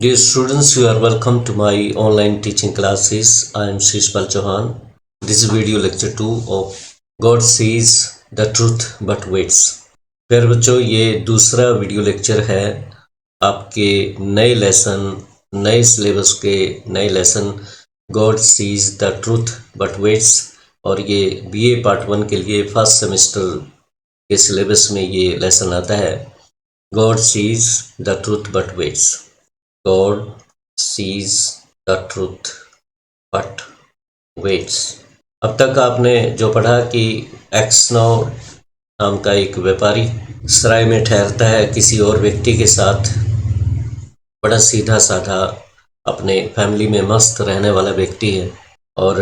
Dear students, you are welcome to my online teaching classes. I am Shishpal Chauhan. This is video lecture 2 of God sees the truth but waits. प्यारे बच्चों, ये दूसरा video lecture है आपके नए lesson, नए syllabus के नए lesson God sees the truth but weights, और ये बीए पार्ट 1 के लिए फर्स्ट सेमेस्टर के सिलेबस में ये लेसन आता है। God sees the truth but weights. God sees the truth but waits। अब तक आपने जो पढ़ा कि एक्सनो नाम का एक व्यापारी सराय में ठहरता है किसी और व्यक्ति के साथ। बड़ा सीधा साधा अपने फैमिली में मस्त रहने वाला व्यक्ति है और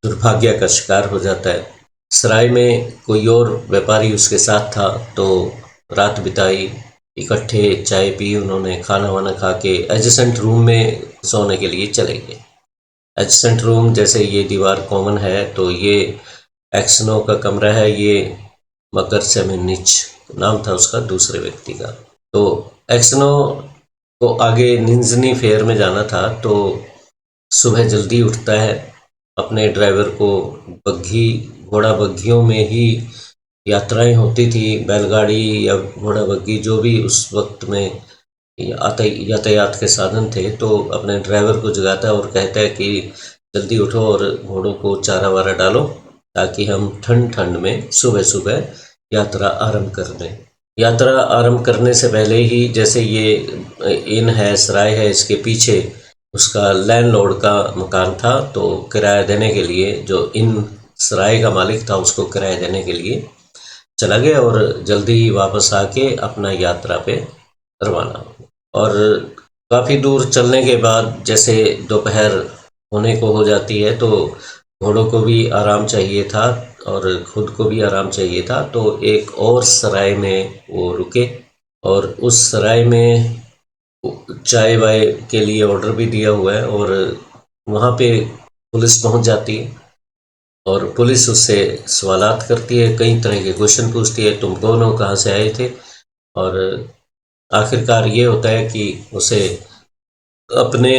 दुर्भाग्य का शिकार हो जाता है। सराय में कोई और व्यापारी उसके साथ था, तो रात बिताई, इकट्ठे चाय पी, उन्होंने खाना वाना खा के एडजेसेंट रूम में सोने के लिए चले गए। एडजेसेंट रूम जैसे ये दीवार कॉमन है, तो ये एक्सनो का कमरा है, ये मकर सेमेनिच नाम था उसका दूसरे व्यक्ति का। तो एक्सनो को आगे निंजनी फेयर में जाना था, तो सुबह जल्दी उठता है, अपने ड्राइवर को घोड़ा बग्घियों में ही यात्राएं होती थी, बैलगाड़ी या घोड़ा बग्घी जो भी उस वक्त में यातायात के साधन थे, तो अपने ड्राइवर को जगाता है और कहता है कि जल्दी उठो और घोड़ों को चारा वारा डालो ताकि हम ठंड में सुबह सुबह यात्रा आरंभ कर दें। यात्रा आरंभ करने से पहले ही, जैसे ये इन है, सराय है, इसके पीछे उसका लैंडलॉर्ड का मकान था, तो किराया देने के लिए जो इन सराय का मालिक था उसको किराया देने के लिए चला गया और जल्दी ही वापस आके अपना यात्रा पे रवाना हो। और काफ़ी दूर चलने के बाद जैसे दोपहर होने को हो जाती है, तो घोड़ों को भी आराम चाहिए था और खुद को भी आराम चाहिए था, तो एक और सराय में वो रुके और उस सराय में चाय वाय के लिए ऑर्डर भी दिया हुआ है। और वहाँ पे पुलिस पहुँच जाती है और पुलिस उससे सवालात करती है, कई तरह के क्वेश्चन पूछती है, तुम कौन हो, कहाँ से आए थे। और आखिरकार ये होता है कि उसे अपने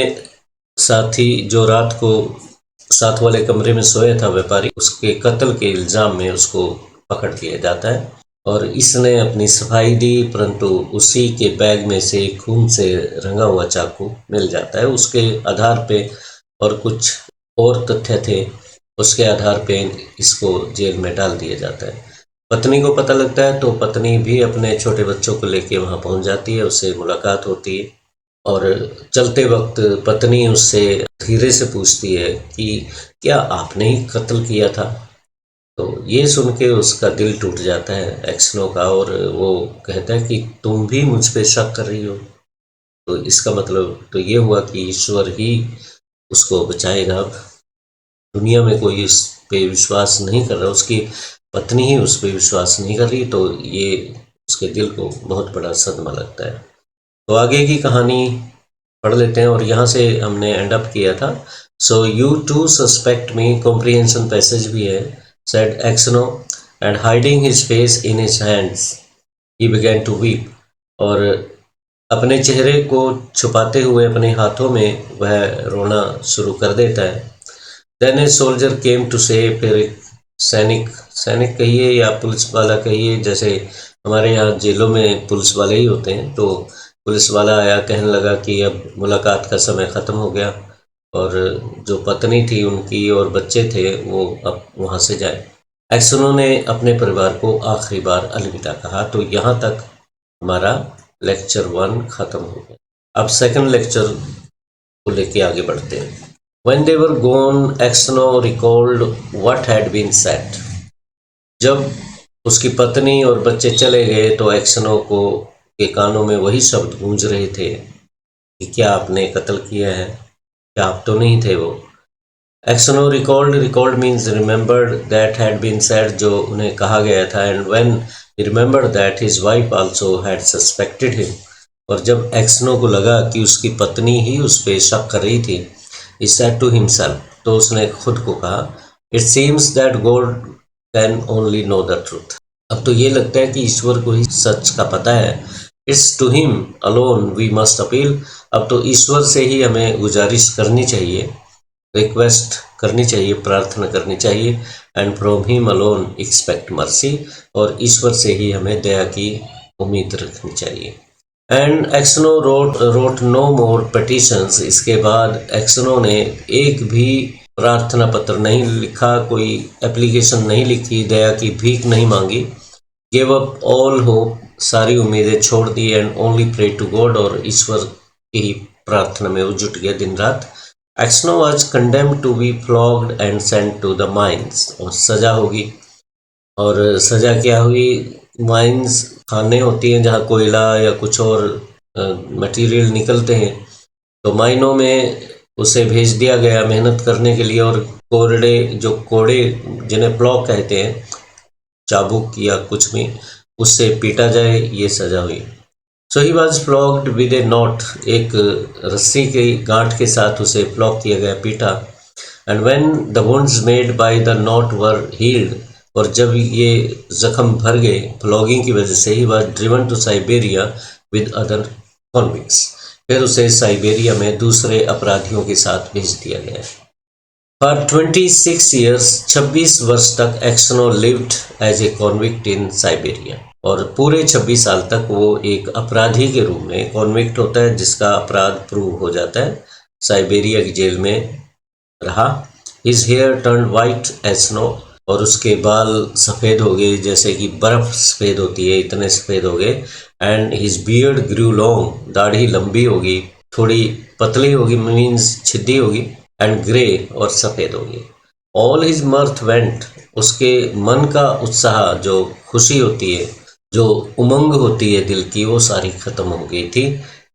साथी जो रात को साथ वाले कमरे में सोया था व्यापारी, उसके कत्ल के इल्ज़ाम में उसको पकड़ लिया जाता है। और इसने अपनी सफाई दी, परंतु उसी के बैग में से खून से रंगा हुआ चाकू मिल जाता है। उसके आधार पे और कुछ और तथ्य थे, उसके आधार पे इसको जेल में डाल दिया जाता है। पत्नी को पता लगता है, तो पत्नी भी अपने छोटे बच्चों को लेके वहाँ पहुँच जाती है, उससे मुलाकात होती है और चलते वक्त पत्नी उससे धीरे से पूछती है कि क्या आपने ही कत्ल किया था। तो ये सुन के उसका दिल टूट जाता है एक्सनो का, और वो कहता है कि तुम भी मुझ पे शक कर रही हो। तो इसका मतलब तो ये हुआ कि ईश्वर ही उसको बचाएगा। अब दुनिया में कोई इस पे विश्वास नहीं कर रहा, उसकी पत्नी ही उस पे विश्वास नहीं कर रही, तो ये उसके दिल को बहुत बड़ा सदमा लगता है। तो आगे की कहानी पढ़ लेते हैं, और यहाँ से हमने एंड अप किया था। So you too suspect me, comprehension passage भी है। Said Aksionov and hiding his face in his hands he began to weep. और अपने चेहरे को छुपाते हुए अपने हाथों में वह रोना शुरू कर देता है। Then a soldier came to say, फिर एक सैनिक कहिए या पुलिस वाला कहिए, जैसे हमारे यहाँ जेलों में पुलिस वाले ही होते हैं, तो पुलिस वाला आया, कहने लगा कि अब मुलाकात का समय ख़त्म हो गया और जो पत्नी थी उनकी और बच्चे थे वो अब वहाँ से जाए। एक्सनो ने अपने परिवार को आखिरी बार अलविदा कहा। तो यहाँ तक हमारा लेक्चर 1 ख़त्म हो गया। अब सेकंड लेक्चर को लेके आगे बढ़ते हैं। When they were gone, Exno recalled what had been said। जब उसकी पत्नी और बच्चे चले गए, तो एक्सनो को के कानों में वही शब्द गूंज रहे थे कि क्या आपने कत्ल किया है, क्या आप तो नहीं थे वो। Aksionov recalled means remembered that had been said, जो उन्हें कहा गया था। And when he remembered that his wife also had suspected him, और जब एक्सनो को लगा कि उसकी पत्नी ही उस पर शक कर रही थी, he said to himself, तो उसने खुद को कहा, it seems that God can only know the truth। अब तो ये लगता है कि ईश्वर को ही सच का पता है। It's to him alone we must appeal. अब तो ईश्वर से ही हमें गुजारिश करनी चाहिए, रिक्वेस्ट करनी चाहिए, प्रार्थना करनी चाहिए। And from him alone expect mercy, और ईश्वर से ही हमें दया की उम्मीद रखनी चाहिए। And Aksionov wrote no more petitions, इसके बाद एक्सनो ने एक भी प्रार्थना पत्र नहीं लिखा, कोई एप्लीकेशन नहीं लिखी, दया की भीख नहीं मांगी। गिव अप ऑल होप, सारी उम्मीदें छोड़ दी। And only pray to God, और ईश्वर की ही प्रार्थना में वो जुट गया दिन रात। Aksionov was condemned to be flogged and sent to the mines, और सजा होगी। और सजा क्या हुई? माइंस खाने होती हैं जहाँ कोयला या कुछ और मटेरियल निकलते हैं, तो माइनों में उसे भेज दिया गया मेहनत करने के लिए। और कोरडे, जो कोड़े जिन्हें प्लॉ कहते हैं, चाबुक या कुछ भी, उससे पीटा जाए, ये सजा हुई। So he was flogged with a knot, एक रस्सी की गांठ के साथ उसे फ्लॉग किया गया, पीटा। And when the wounds made by the knot were healed, और जब ये जख्म भर गए फ्लॉगिंग की वजह से, he was driven to Siberia with other convicts, फिर उसे साइबेरिया में दूसरे अपराधियों के साथ भेज दिया गया। फॉर 26 ईयर्स, 26 वर्ष तक Aksionov lived as a convict in Siberia, और पूरे 26 साल तक वो एक अपराधी के रूप में, कॉन्विक्ट होता है जिसका अपराध प्रूव हो जाता है, साइबेरिया की जेल में रहा। His hair turn white as snow, और उसके बाल सफ़ेद हो गए जैसे कि बर्फ़ सफ़ेद होती है, इतने सफ़ेद हो गए। And his beard grew long, दाढ़ी लंबी होगी, थोड़ी पतली होगी, मीन्स छिद्दी होगी। एंड ग्रे, और सफ़ेद होगी। ऑल हिज मर्थ वेंट, उसके मन का उत्साह, जो खुशी होती है, जो उमंग होती है दिल की, वो सारी ख़त्म हो गई थी।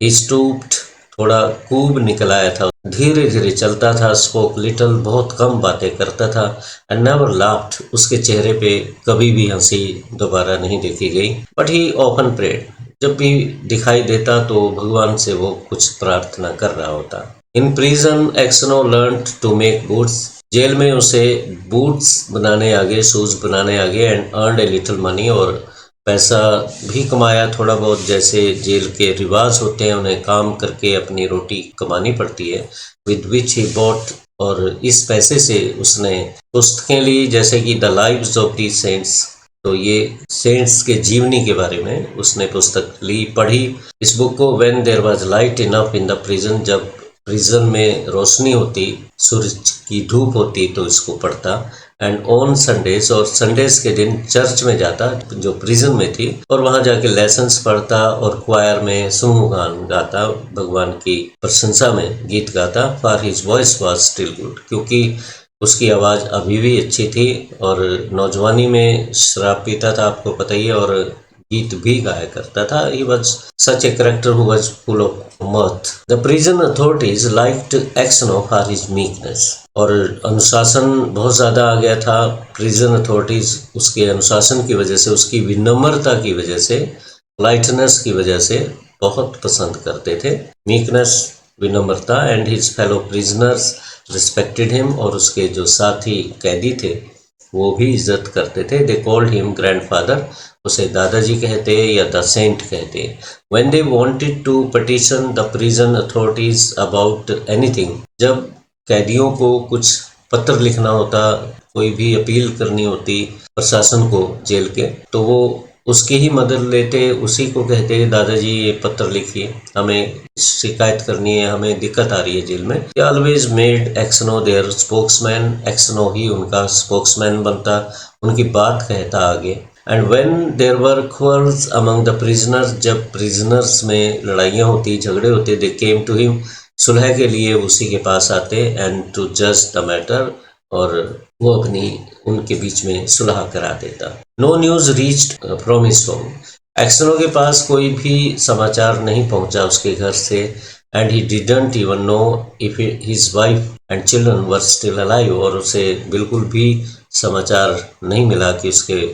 ही स्टूप्ड, थोड़ा कूब निकल आया था, धीरे धीरे चलता था। स्पोक लिटल, बहुत कम बातें करता था। एंड नेवर लाफ्ड, उसके चेहरे पे कभी भी हंसी दोबारा नहीं देखी गई। बट ही ऑफन प्रेड, जब भी दिखाई देता तो भगवान से वो कुछ प्रार्थना कर रहा होता। In prison Aksionov learned to make boots, जेल में उसे बूट्स बनाने आ गए, शूज़ बनाने आ गए। And earned a little money, और पैसा भी कमाया थोड़ा बहुत, जैसे जेल के रिवाज होते हैं, उन्हें काम करके अपनी रोटी कमानी पड़ती है। विद विच ही बॉट, और इस पैसे से उसने पुस्तकें ली, जैसे कि the lives of the saints, तो ये सेंट्स के जीवनी के बारे में उसने पुस्तक ली, पढ़ी इस बुक को। When there was light enough in the prison, जब प्रिजन में रोशनी होती, सूरज की धूप होती, तो इसको पढ़ता। एंड ऑन संडेज, और संडेज के दिन चर्च में जाता, जो प्रिजन में थी, और वहाँ जाके लेसन्स पढ़ता, और क्वायर में समूह गान गाता, भगवान की प्रशंसा में गीत गाता। For his voice was still good, क्योंकि उसकी आवाज़ अभी भी अच्छी थी, और नौजवानी में शराब पीता था, आपको पता ही है, और गीत भी गाया करता था। He was such a character who was full of mirth. The prison authorities liked Exno for his meekness, और अनुशासन बहुत ज़्यादा आ गया था। प्रिजन अथॉरिटीज़ उसके अनुशासन की वजह से, उसकी विनम्रता की वजह से, लाइटनेस की वजह से बहुत पसंद करते थे। मीकनेस, विनम्रता। And his fellow prisoners respected him, और उसके जो साथी कैदी थे वो भी इज्जत करते थे। दे कॉल्ड हिम ग्रैंडफादर, उसे दादाजी कहते या द सेंट कहते। When they wanted to petition the prison authorities about anything, जब कैदियों को कुछ पत्र लिखना होता, कोई भी अपील करनी होती प्रशासन को जेल के, तो वो उसकी ही मदद लेते, उसी को कहते दादाजी ये पत्र लिखिए, हमें शिकायत करनी है, हमें दिक्कत आ रही है जेल में। They always made Aksionov their spokesman, Aksionov ही उनका स्पोक्समैन बनता, उनकी बात कहता आगे। And when there were quarrels among the prisoners, जब प्रिजनर्स में लड़ाइयाँ होती, झगड़े होते, दे केम टू हिम, सुलह के लिए उसी के पास आते। एंड टू जज द मैटर, और वो अपनी उनके बीच में सुलह करा देता। No news reached from his home, Aksionov के पास कोई भी समाचार नहीं पहुंचा उसके घर से। And he didn't even know if his wife and children were still alive, और उसे बिल्कुल भी समाचार नहीं मिला कि उसके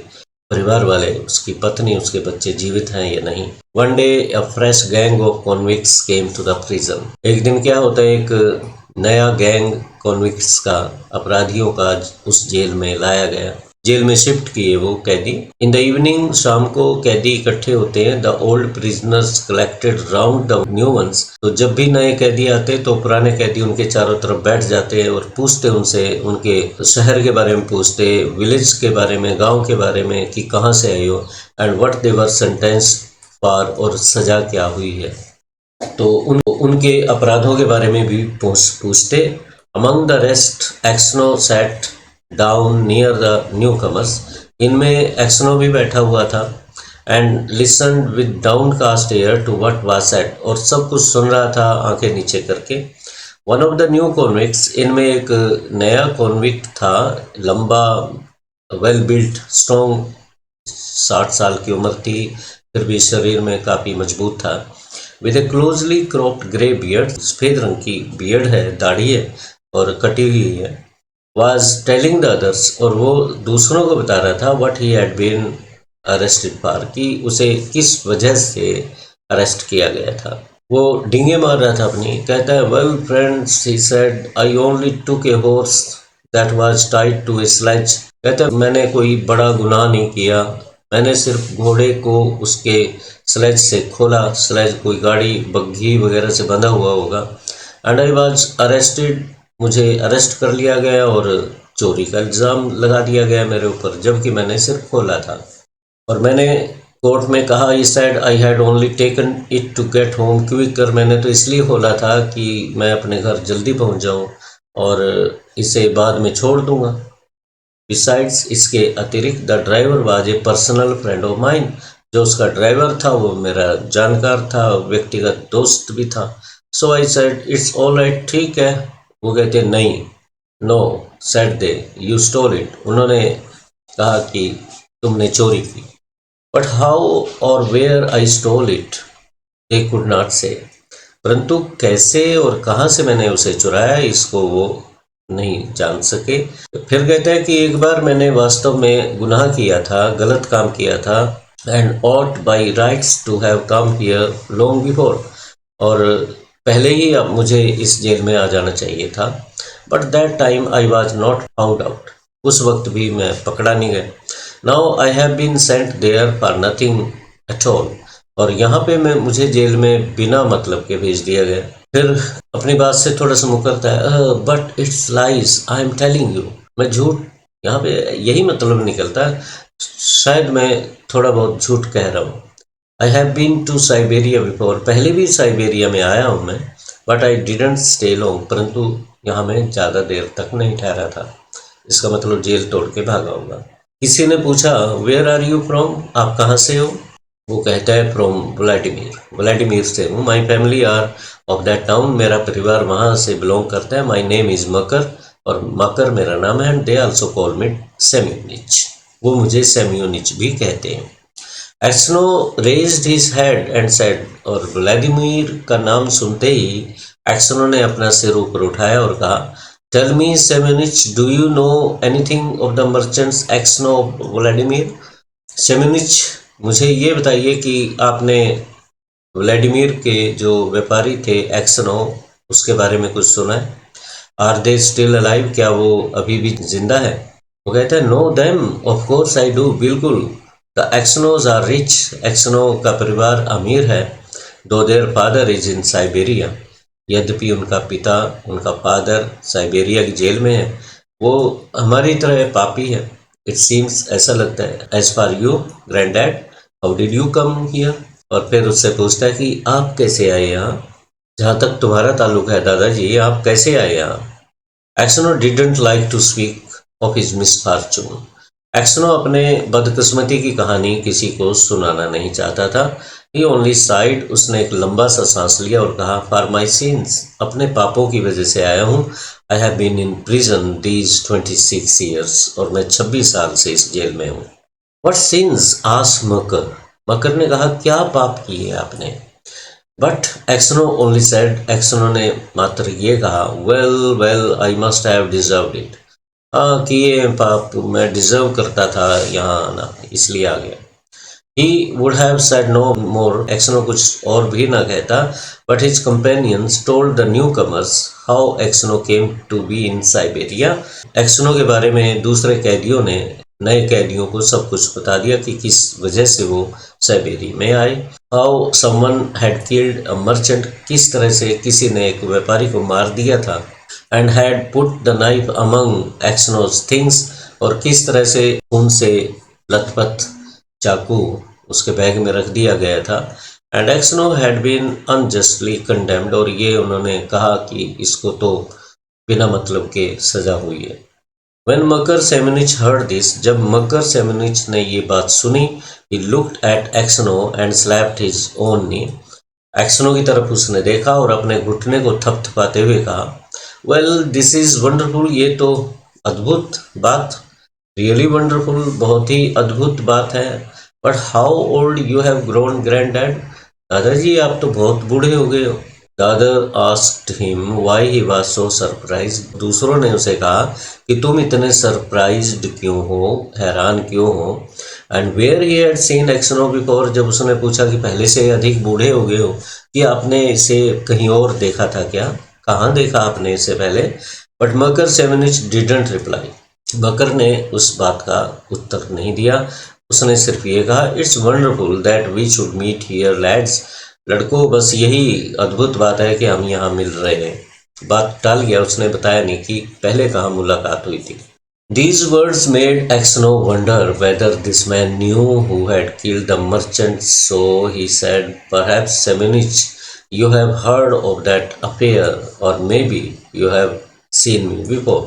परिवार वाले, उसकी पत्नी, उसके बच्चे जीवित हैं या नहीं। One day a fresh gang of convicts came to the prison, एक दिन क्या होता है, एक नया गैंग कॉन्विक्ट्स का, अपराधियों का उस जेल में लाया गया। जेल में शिफ्ट किए वो कैदी। इन द इवनिंग, शाम को कैदी इकट्ठे होते हैं। The old prisoners collected round the new ones. तो जब भी नए कैदी आते तो पुराने कैदी उनके चारों तरफ बैठ जाते हैं और पूछते उनसे, उनके शहर के बारे में पूछते, विलेज के बारे में, गांव के बारे में कि कहाँ से आए हो, and what they were sentenced for, और सजा क्या हुई है। तो उनके अपराधों के बारे में भी पूछते। Among the rest Aksionov sat down near the newcomers. इनमें एक्सनो भी बैठा हुआ था। And listen with downcast air to what was said, और सब कुछ सुन रहा था आंखें नीचे करके। One of the new convicts, इनमें एक नया कॉन्विक्ट था, लंबा, वेल बिल्ट, स्ट्रॉन्ग, 60 साल की उम्र थी, फिर भी शरीर में काफ़ी मजबूत था। With A closely cropped grey beard, सफ़ेद रंग की बियर्ड है, दाढ़ी है और कटी हुई है। was telling the others, और वो दूसरों को बता रहा था, what he had been arrested for, कि उसे किस वजह से अरेस्ट किया गया था। वो डींगे मार रहा था अपनी। कहता है, well friends, he said, I only took a horse that was tied to a sledge। कहता है, मैंने कोई बड़ा गुनाह नहीं किया, मैंने सिर्फ घोड़े को उसके स्लेज से खोला। स्लेज कोई गाड़ी, बग्घी वगैरह से बंधा हुआ होगा। एंड आई वॉज अरेस्टेड, मुझे अरेस्ट कर लिया गया और चोरी का इल्ज़ाम लगा दिया गया मेरे ऊपर, जबकि मैंने सिर्फ खोला था। और मैंने कोर्ट में कहा, he said I had only taken it to get home quicker, मैंने तो इसलिए खोला था कि मैं अपने घर जल्दी पहुंच जाऊं और इसे बाद में छोड़ दूंगा। बिसाइड्स, इसके अतिरिक्त, the driver was a personal friend of mine, जो उसका ड्राइवर था वो मेरा जानकार था, व्यक्तिगत दोस्त भी था। So I said, it's all right, ठीक है। वो कहते नहीं, no said they, you stole it, उन्होंने कहा कि तुमने चोरी की। बट हाउ और where I stole it, they could not say, परंतु कैसे और कहाँ से मैंने उसे चुराया, इसको वो नहीं जान सके। फिर कहते हैं कि एक बार मैंने वास्तव में गुनाह किया था, गलत काम किया था, and ought by rights to have come here long before, और पहले ही अब मुझे इस जेल में आ जाना चाहिए था। But that time I was not found out, उस वक्त भी मैं पकड़ा नहीं गया। Now I have been sent there for nothing at all, और यहाँ पे मुझे जेल में बिना मतलब के भेज दिया गया। फिर अपनी बात से थोड़ा सा मुकरता है, but it's lies I am telling you, मैं झूठ, यहाँ पे यही मतलब निकलता है, शायद मैं थोड़ा बहुत झूठ कह रहा हूँ। I have been to Siberia before, पहले भी साइबेरिया में आया हूँ मैं, but I didn't stay long, परंतु यहाँ मैं ज़्यादा देर तक नहीं ठहरा था। इसका मतलब जेल तोड़ के भागा होगा। किसी ने पूछा, वेयर आर यू फ्रॉम, आप कहाँ से हो? वो कहता है, फ्रॉम व्लादिमीर, व्लादिमीर से हूँ। My family are of that town, मेरा परिवार वहाँ से बिलोंग करता है। माई नेम इज़ मकर, और मकर मेरा नाम है। And they also call me Semyonich, वो मुझे सेम्योनिच भी कहते हैं। Aksionov raised his head and said, और व्लादिमीर का नाम सुनते ही एक्सनो ने अपना सिर ऊपर उठाया और कहा, tell me Semyonich, do you know anything of the merchants Aksionov of Vladimir? Semyonich, मुझे ये बताइए कि आपने व्लादिमीर के जो व्यापारी थे एक्सनो, उसके बारे में कुछ सुना है? आर दे स्टिल अलाइव, क्या वो अभी भी जिंदा है? वो कहता है, know them, of course I do, बिल्कुल। द एक्सनोज आर रिच, एक्सनो का परिवार अमीर है। दो their father is in Siberia, यद्यपि उनका पिता, उनका फादर साइबेरिया की जेल में है। वो हमारी तरह पापी है, इट सीम्स, ऐसा लगता है। As for you grandad, how did you come here? और फिर उससे पूछता है कि आप कैसे आए यहाँ, जहाँ तक तुम्हारा ताल्लुक है दादाजी, आप कैसे आए यहाँ? Aksionov didn't like to speak of his misfortune, Aksionov अपने बदकिस्मती की कहानी किसी को सुनाना नहीं चाहता था। ही ओनली साइड, उसने एक लंबा सा सांस लिया और कहा, फॉर माई सिंस, अपने पापों की वजह से आया हूँ। I have been in prison these 26 years, और मैं 26 साल से इस जेल में हूँ। What sins, asked Makar, Makar ने कहा, क्या पाप किए आपने? But Aksionov only said, Aksionov ने मात्र ये कहा, well well, I must have deserved it, हाँ किए पाप, मैं डिजर्व करता था यहाँ आना, इसलिए आ गया। He would have said no more, Aksionov कुछ और भी ना कहता, but his companions told the newcomers how Aksionov came to be in Siberia. Aksionov के बारे में दूसरे कैदियों ने नए कैदियों को सब कुछ बता दिया कि किस वजह से वो साइबेरिया में आए। How someone had killed a merchant, किस तरह से किसी ने एक व्यापारी को मार दिया था। And had put the knife among Aksionov's things, और किस तरह से उनसे लथपथ चाकू उसके बैग में रख दिया गया था। And Aksionov had been unjustly condemned, और ये उन्होंने कहा कि इसको तो बिना मतलब के सजा हुई है। When मकर सेमनिच heard this, जब मकर सेमनिच ने ये बात सुनी, he looked at Exynos and slapped his own knee. Exynos की तरफ उसने देखा और अपने घुटने को थपथपाते हुए कहा, well this is wonderful, ये तो अद्भुत बात, really wonderful, बहुत ही अद्भुत बात है। But how old you have grown, granddad? दादाजी आप तो बहुत बूढ़े हो गए हो। The other asked him why he was so surprised. दूसरों ने उसे कहा कि तुम इतने सरप्राइज्ड क्यों हो, हैरान क्यों हो। And where he had seen Exynos before, जब उसने पूछा कि पहले से अधिक बूढ़े हो गए हो, कि आपने इसे कहीं और देखा था क्या, कहाँ देखा आपने इसे पहले। But Makar सेमनिच didn't reply. मकर ने उस बात का उत्तर नहीं दिया, उसने सिर्फ ये कहा, it's wonderful that we should meet here lads, लड़कों बस यही अद्भुत बात है कि हम यहाँ मिल रहे हैं। बात टाल गया, उसने बताया नहीं कि पहले कहाँ मुलाकात हुई थी। These words made Exno wonder whether this man knew who had killed the merchant, so he said, perhaps Semenich, you have heard of that affair, or maybe you have seen me before.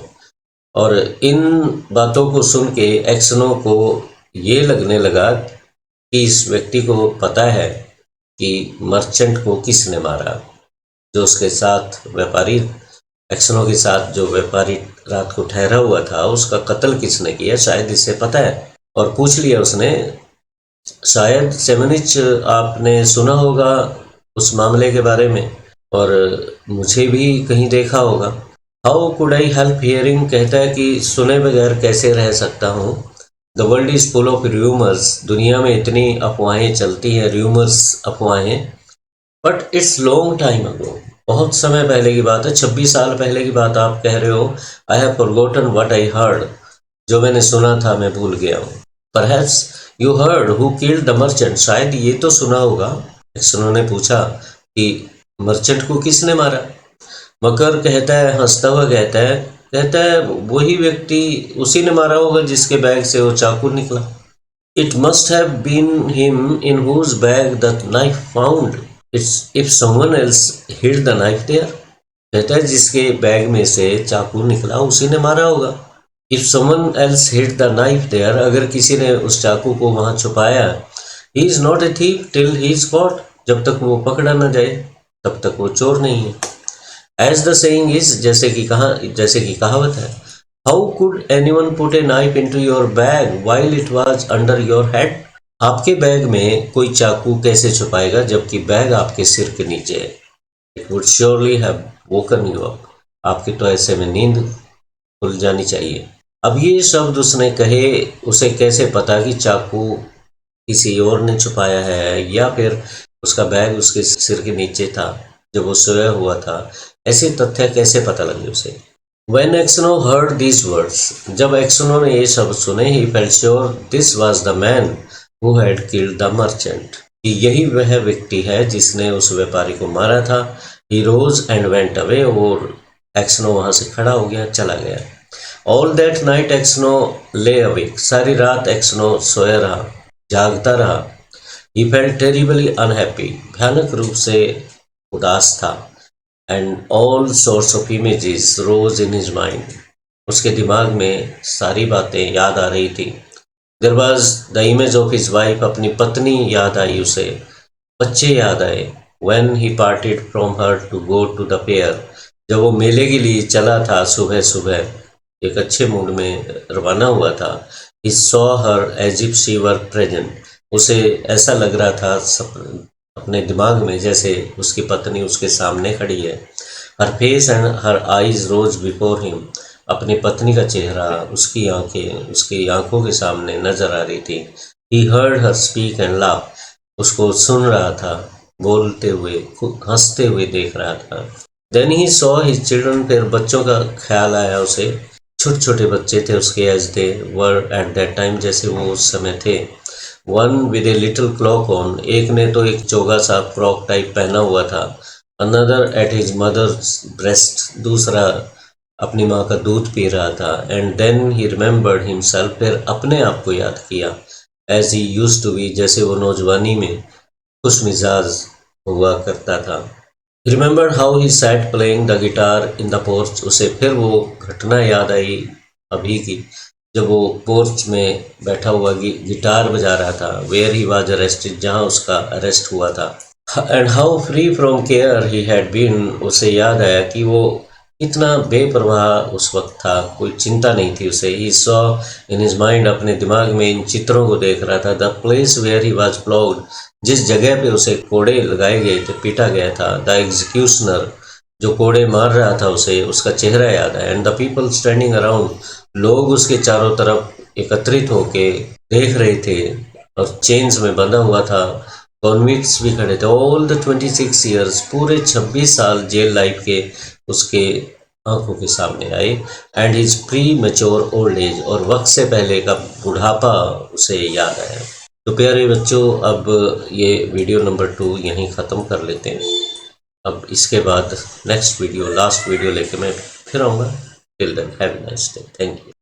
और इन बातों को सुन के Exynos को ये लगने लगा कि इस व्यक्ति को पता है कि मर्चेंट को किसने मारा, जो उसके साथ व्यापारी, एक्सनो के साथ जो व्यापारी रात को ठहरा हुआ था, उसका कत्ल किसने किया, शायद इसे पता है। और पूछ लिया उसने, शायद सेमनिच आपने सुना होगा उस मामले के बारे में, और मुझे भी कहीं देखा होगा। How could I help hearing, कहता है कि सुने बगैर कैसे रह सकता हूँ। The world is full of rumours, दुनिया में इतनी अफवाहें चलती हैं, र्यूमर्स अफवाहें। But it's long time ago, बहुत समय पहले की बात है, 26 साल पहले की बात आप कह रहे हो। I have forgotten what I heard, जो मैंने सुना था मैं भूल गया हूँ। Perhaps you heard who killed the merchant, शायद ये तो सुना होगा। एक्सनो ने पूछा कि मर्चेंट को किसने मारा। मकर कहता है, हंसता हुआ कहता है वही व्यक्ति, उसी ने मारा होगा जिसके बैग से वो चाकू निकला। It must have been him in whose bag the knife found, it's if someone else hid the knife there, कहता है जिसके बैग में से चाकू निकला उसी ने मारा होगा। If someone else hid the knife there, अगर किसी ने उस चाकू को वहां छुपाया, he is not a thief till he is caught, जब तक वो पकड़ा न जाए तब तक वो चोर नहीं है। As the saying is, जैसे कि कहावत है, How could anyone put a knife into your bag while it was under your head? आपके बैग में कोई चाकू कैसे छुपाएगा जबकि बैग आपके सिर के नीचे है। It would surely have woken you up. आपकी तो ऐसे में नींद खुल जानी चाहिए। अब ये शब्द उसने कहे, उसे कैसे पता कि चाकू किसी और ने छुपाया है या फिर उसका बैग उसके सिर के नीचे था जब वो सोया हुआ था, ऐसे तथ्य कैसे पता लगे उसे। When Exno heard these words, जब एक्सनो ने ये शब्द सुने, he felt sure this was the man who had killed the merchant, कि यही वह व्यक्ति है जिसने उस व्यापारी को मारा था। He rose and went away, और एक्सनो वहां से खड़ा हो गया, चला गया। All that night Exynos lay awake, सारी रात एक्सनो सोया रहा, जागता रहा। He felt terribly unhappy, भयानक रूप से उदास था। And all sorts of images rose in his mind, उसके दिमाग में सारी बातें याद आ रही थी। There was the image of his wife, अपनी पत्नी याद आई उसे, बच्चे याद आए। When he parted from her to go to the fair, जब वो मेले के लिए चला था सुबह सुबह, एक अच्छे मूड में रवाना हुआ था। He saw her as if she were present, उसे ऐसा लग रहा था अपने दिमाग में जैसे उसकी पत्नी उसके सामने खड़ी है। Her face and her eyes rose before him, अपनी पत्नी का चेहरा, उसकी आंखें उसकी आंखों के सामने नजर आ रही थी। He heard her speak and laugh, उसको सुन रहा था, बोलते हुए हंसते हुए देख रहा था। Then he saw his children, फिर बच्चों का ख्याल आया उसे। छोटे छोटे बच्चे थे उसके as they were at that time, जैसे वो उस समय थे। One with a little cloak on, एक ने तो एक चोगा सा फ्रॉक टाइप पहना हुआ था। Another at his mother's breast, दूसरा अपनी माँ का दूध पी रहा था। And then he remembered himself, फिर अपने आप को याद किया। As he used to be, जैसे वो नौजवानी में खुश मिजाज हुआ करता था। Remember how he sat playing the guitar in the porch, उसे फिर वो घटना याद आई अभी की, जब वो पोर्च में बैठा हुआ गिटार बजा रहा था। वेयर ही वाज अरेस्टेड, जहाँ उसका अरेस्ट हुआ था। And how free from care he had been, उसे याद आया कि वो इतना बेपरवाह उस वक्त था, कोई चिंता नहीं थी उसे। He saw in his mind, अपने दिमाग में इन चित्रों को देख रहा था। The place where he was flogged, जिस जगह पे उसे कोड़े लगाए गए थे, पीटा गया था। द एग्जीक्यूशनर, जो कोड़े मार रहा था उसे, उसका चेहरा याद है। And the people standing around, लोग उसके चारों तरफ एकत्रित होके देख रहे थे और चेन्स में बंधा हुआ था। कॉन्विक्ट्स भी खड़े थे। ऑल द 26 ईयर्स, पूरे 26 साल जेल लाइफ के उसके आंखों के सामने आए। And his pre mature old age, और वक्त से पहले का बुढ़ापा उसे याद आया। तो प्यारे बच्चों, अब ये वीडियो नंबर 2 यहीं ख़त्म कर लेते हैं। अब इसके बाद नेक्स्ट वीडियो, लास्ट वीडियो लेके मैं फिर आऊँगा। Till then have a nice day, thank you.